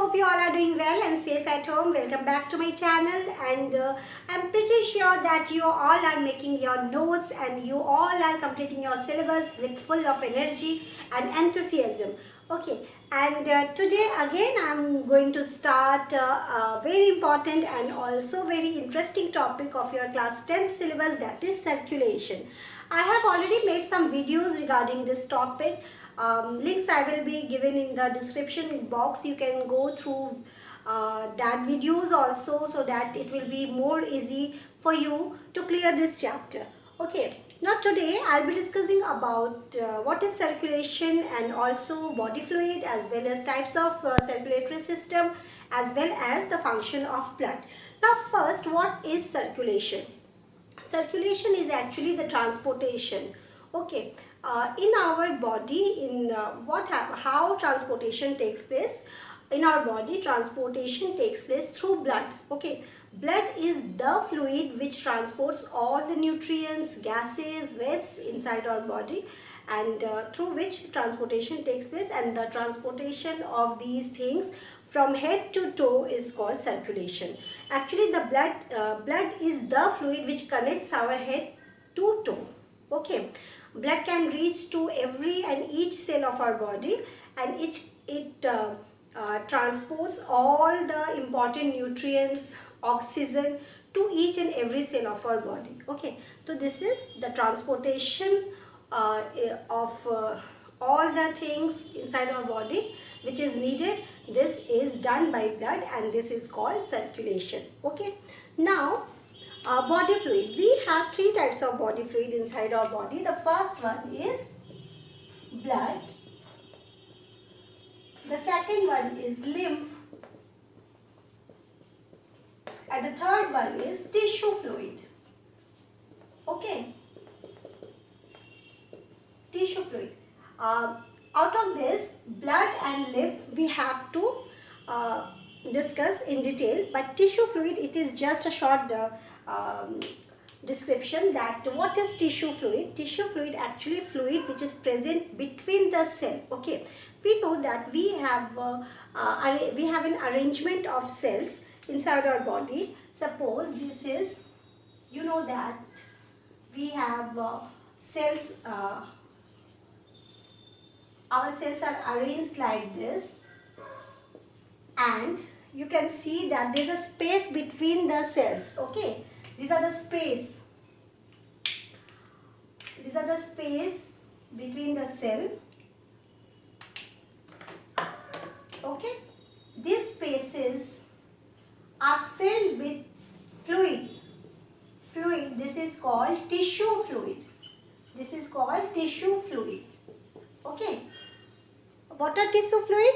hope you all are doing well and safe at home. Welcome back to my channel, and I'm pretty sure that you all are making your notes and you all are completing your syllabus with full of energy and enthusiasm. Okay, and today again I'm going to start a very important and also very interesting topic of your class 10th syllabus, that is circulation. I have already made some videos regarding this topic. Links I will be given in the description box. You can go through that videos also, so that it will be more easy for you to clear this chapter. Okay, now today I'll be discussing about what is circulation and also body fluid, as well as types of circulatory system, as well as the function of blood. Now first, what is circulation? Circulation is actually the transportation. Okay, in our body, in how transportation takes place in our body. Transportation takes place through blood. Okay, blood is the fluid which transports all the nutrients, gases, wastes inside our body, and through which transportation takes place, and the transportation of these things from head to toe is called circulation. Actually, the blood is the fluid which connects our head to toe. Okay, blood can reach to every and each cell of our body, and it transports all the important nutrients, oxygen to each and every cell of our body. Okay, so this is the transportation of all the things inside our body which is needed. This is done by blood, and this is called circulation. Okay, now body fluid. We have three types of body fluid inside our body. The first one is blood. The second one is lymph. And the third one is tissue fluid. Okay, tissue fluid. Out of this, blood and lymph we have to discuss in detail, but tissue fluid, it is just a short description that what is tissue fluid. Tissue fluid actually fluid which is present between the cell. Okay, we know that we have an arrangement of cells inside our body. Suppose this is, you know that we have cells. Our cells are arranged like this, and you can see that there is a space between the cells. Okay, these are the space. These are the space between the cell. Okay, these spaces are filled with fluid. This is called tissue fluid. This is called tissue fluid. Okay, what are tissue fluid?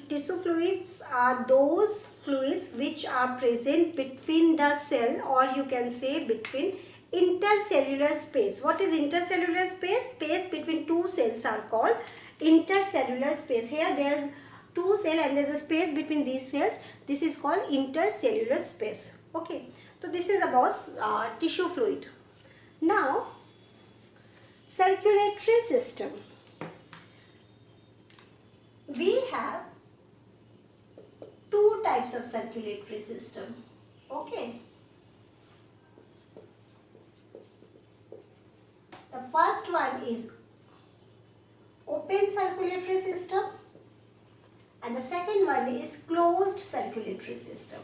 Tissue fluids are those fluids which are present between the cell, or you can say between intercellular space. What is intercellular space? Space between two cells are called intercellular space. Here there is two cells and there is a space between these cells. This is called intercellular space. Okay, so this is about tissue fluid. Now, circulatory system. We have two types of circulatory system. Okay, the first one is open circulatory system, and the second one is closed circulatory system.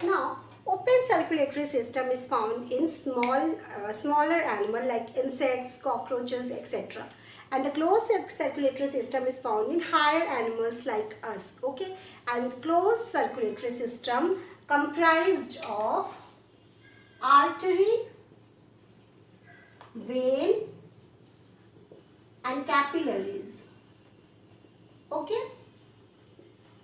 Now, open circulatory system is found in smaller animal like insects, cockroaches, etc. And the closed circulatory system is found in higher animals like us. Okay, and closed circulatory system comprised of artery, vein, and capillaries. Okay,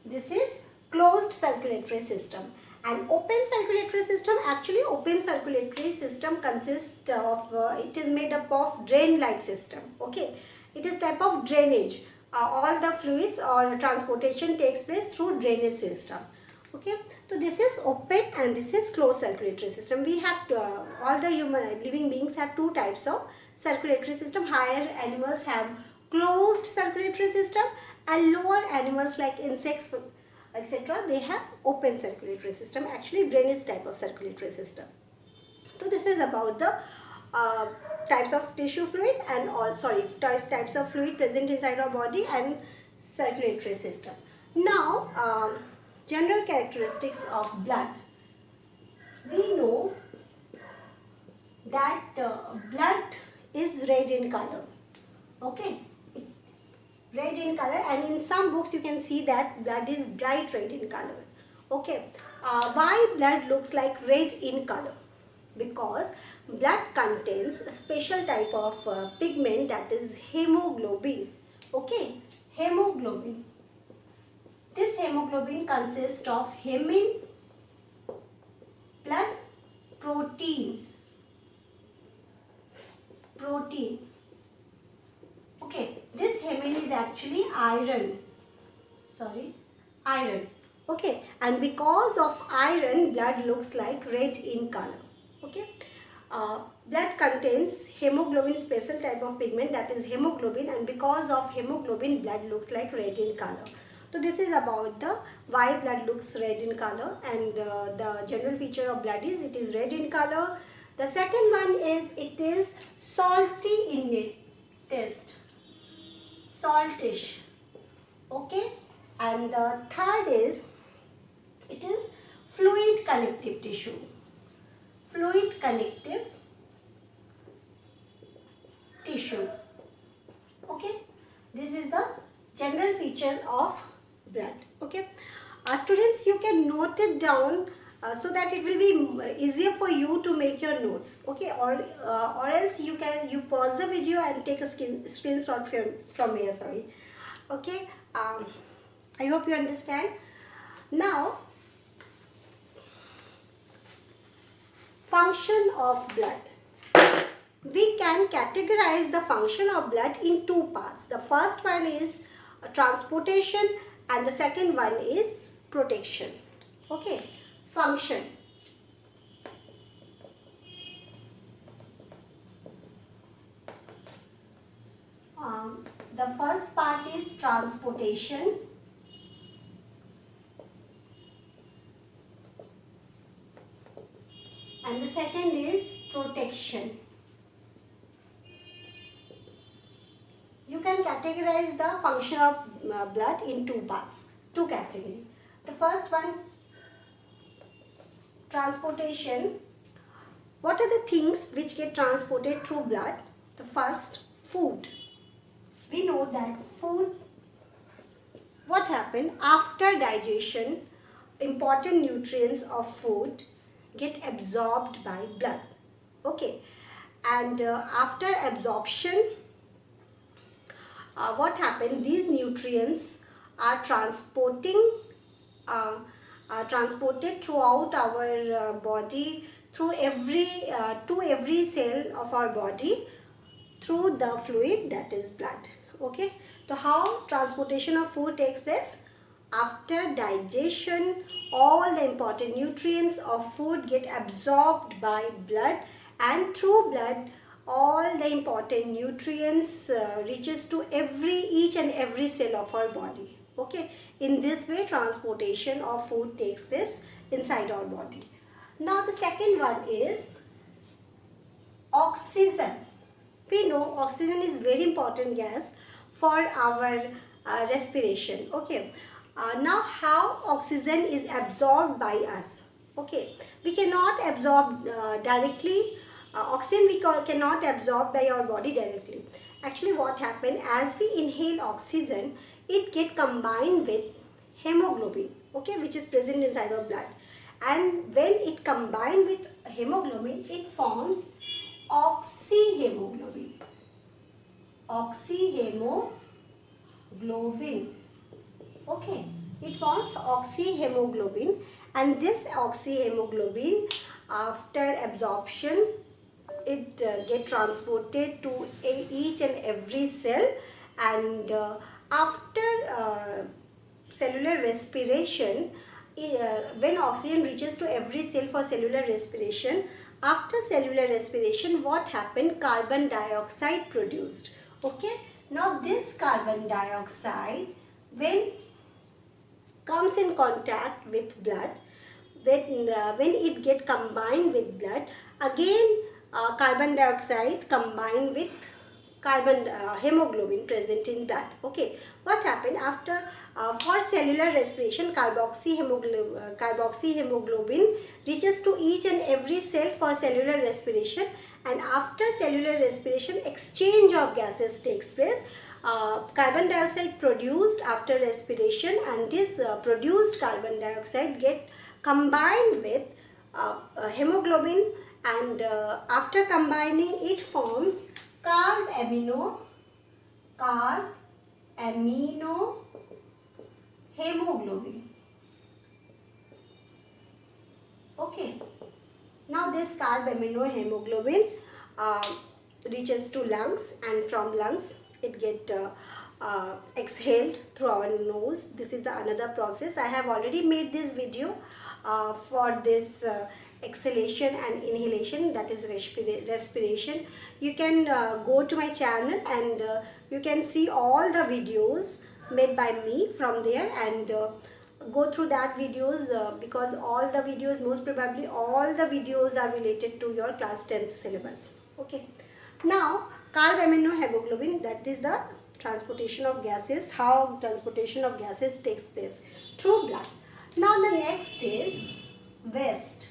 this is closed circulatory system. And open circulatory system, actually open circulatory system consists of, it is made up of drain-like system. Okay, it is type of drainage. All the fluids or transportation takes place through drainage system. Okay, so this is open and this is closed circulatory system. We have all the living beings have two types of circulatory system. Higher animals have closed circulatory system, and lower animals like insects etc., they have open circulatory system. Actually, brain is type of circulatory system. So this is about the types of tissue fluid and types of fluid present inside our body and circulatory system. Now, general characteristics of blood. We know that blood is red in color. Okay, red in color, and in some books you can see that blood is bright red in color. Okay, why blood looks like red in color? Because blood contains a special type of pigment, that is hemoglobin. Okay, hemoglobin. This hemoglobin consists of hemin plus protein. Okay, this hemin is actually iron. Iron. Okay, and because of iron, blood looks like red in color. Okay, blood contains hemoglobin, special type of pigment, that is hemoglobin, and because of hemoglobin, blood looks like red in color. So this is about the why blood looks red in color, and the general feature of blood is it is red in color. The second one is it is salty in taste, saltish. Okay, and the third is it is fluid connective tissue. Fluid connective tissue. Okay, this is the general feature of blood. Okay, students, you can note it down so that it will be easier for you to make your notes. Okay, or else you pause the video and take a screenshot from here. Sorry. Okay, I hope you understand. Now, function of blood. We can categorize the function of blood in two parts. The first one is transportation and the second one is protection. Okay, function. The first part is transportation. And the second is protection. You can categorize the function of blood in two parts, two categories. The first one, transportation. What are the things which get transported through blood? The first, food. We know that food, what happened after digestion, important nutrients of food get absorbed by blood. Okay, and after absorption, what happened? These nutrients are transported throughout our body, through to every cell of our body through the fluid, that is blood. Okay, so how transportation of food takes place? After digestion, all the important nutrients of food get absorbed by blood, and through blood all the important nutrients reaches to each and every cell of our body. Okay, in this way transportation of food takes place inside our body. Now the second one is oxygen. We know oxygen is very important gas for our respiration. Okay, now how oxygen is absorbed by us? Okay, we cannot absorb directly. Oxygen we cannot absorb by our body directly. Actually, what happened, as we inhale oxygen, it get combined with hemoglobin, okay, which is present inside our blood, and when it combined with hemoglobin, it forms oxyhemoglobin. Oxyhemoglobin. Okay, it forms oxyhemoglobin, and this oxyhemoglobin, after absorption, it get transported to each and every cell, and after cellular respiration, when oxygen reaches to every cell for cellular respiration, after cellular respiration, what happened? Carbon dioxide produced. Okay, now this carbon dioxide, when comes in contact with blood, when it get combined with blood, again carbon dioxide combined with carbon hemoglobin present in blood. Okay, what happened after for cellular respiration, carboxy hemoglobin reaches to each and every cell for cellular respiration, and after cellular respiration exchange of gases takes place. Carbon dioxide produced after respiration, and this produced carbon dioxide get combined with hemoglobin, and after combining it forms carb amino hemoglobin. Okay, now this carb amino hemoglobin reaches to lungs, and from lungs it get exhaled through our nose. This is the another process. I have already made this video for this exhalation and inhalation, that is respiration. You can go to my channel and you can see all the videos made by me from there, and go through that videos because all the videos, most probably all the videos are related to your class 10th syllabus. Okay, now carb amino hemoglobin, that is the transportation of gases, how transportation of gases takes place through blood. Now the next is waste.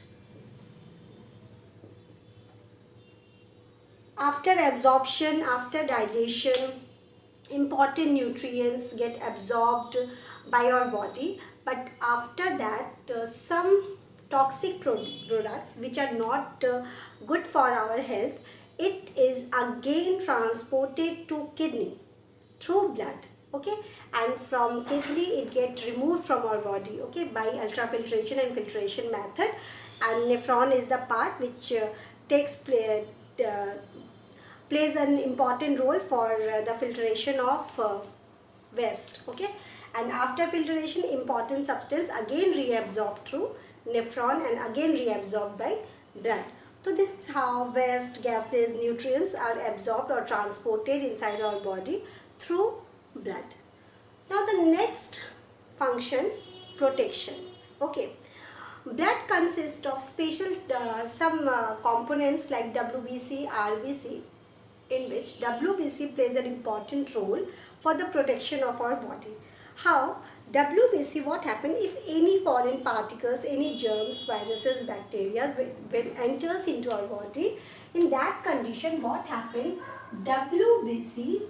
After absorption, after digestion, important nutrients get absorbed by your body, but after that some toxic products which are not good for our health, it is again transported to kidney through blood. Okay, and from kidney it get removed from our body, okay, by ultrafiltration and filtration method, and nephron is the part which plays an important role for the filtration of waste. Okay, and after filtration important substance again reabsorbed through nephron and again reabsorbed by blood. So this is how waste, gases, nutrients are absorbed or transported inside our body through blood. Now the next function, protection. Okay, blood consists of special some components like WBC, RBC, in which WBC plays an important role for the protection of our body. How? WBC, what happens if any foreign particles, any germs, viruses, bacteria when enters into our body, in that condition what happens? WBC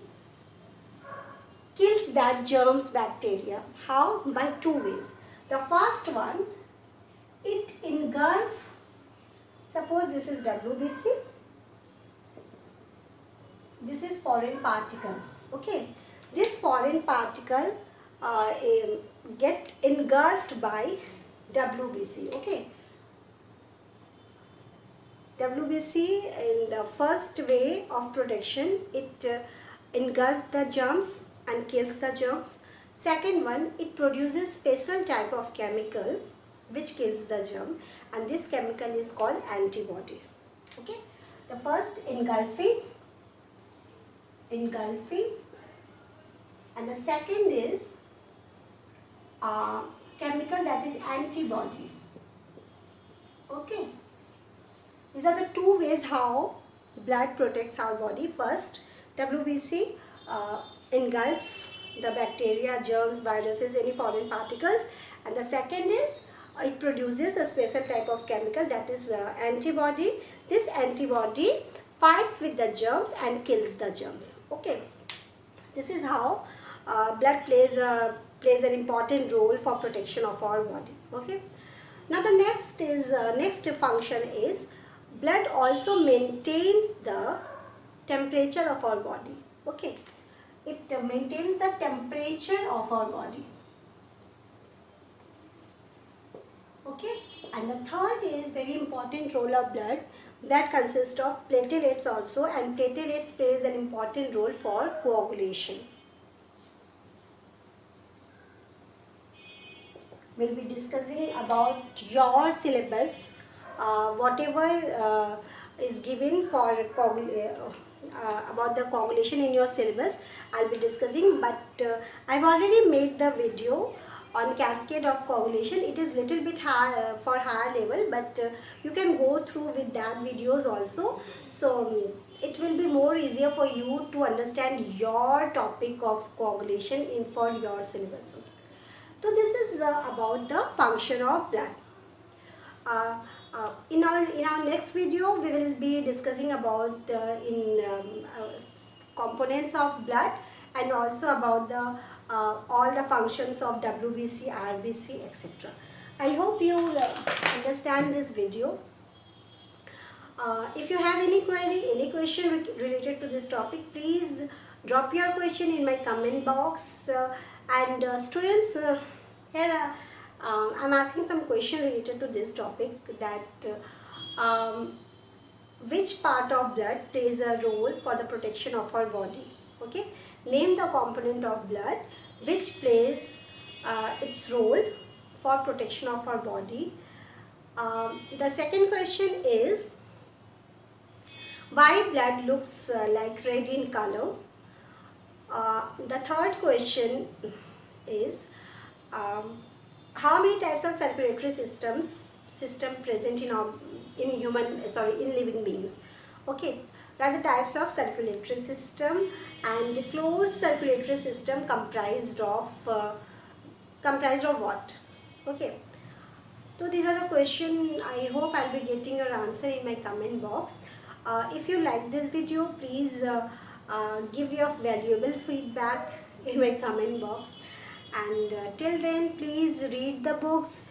kills that germs, bacteria. How? By two ways. The first one, it engulfs, suppose this is WBC, this is foreign particle. Okay, this foreign particle get engulfed by WBC. Okay, WBC in the first way of protection, it engulfs the germs and kills the germs. Second one, it produces special type of chemical which kills the germ, and this chemical is called antibody. Okay, the first engulfing, and the second is chemical, that is antibody. Okay, these are the two ways how blood protects our body. First, WBC engulf the bacteria, germs, viruses, any foreign particles, and the second is it produces a special type of chemical, that is antibody. This antibody fights with the germs and kills the germs. Okay, this is how blood plays an important role for protection of our body. Okay, now the next function is blood also maintains the temperature of our body. Okay, it maintains the temperature of our body. Okay, and the third is very important role of blood. Blood consists of platelets also, and platelets plays an important role for coagulation. We'll be discussing about your syllabus, whatever is given for about the coagulation in your syllabus, I'll be discussing, but I've already made the video on cascade of coagulation. It is little bit high for higher level, but you can go through with that videos also. So it will be more easier for you to understand your topic of coagulation in for your syllabus. Okay. So this is about the function of blood. Uh, in our next video, we will be discussing about components of blood, and also about the all the functions of WBC, RBC, etc. I hope you understand this video. If you have any query, any question related to this topic, please drop your question in my comment box. And students, here I'm asking some question related to this topic, that which part of blood plays a role for the protection of our body. Okay, name the component of blood which plays its role for protection of our body. The second question is, why blood looks like red in color? The third question is, how many types of circulatory system present in living beings? Okay, there are the types of circulatory system, and closed circulatory system comprised of what? Okay, so these are the questions. I hope I'll be getting your answer in my comment box. If you like this video, please give your valuable feedback in my comment box. And till then, please read the books,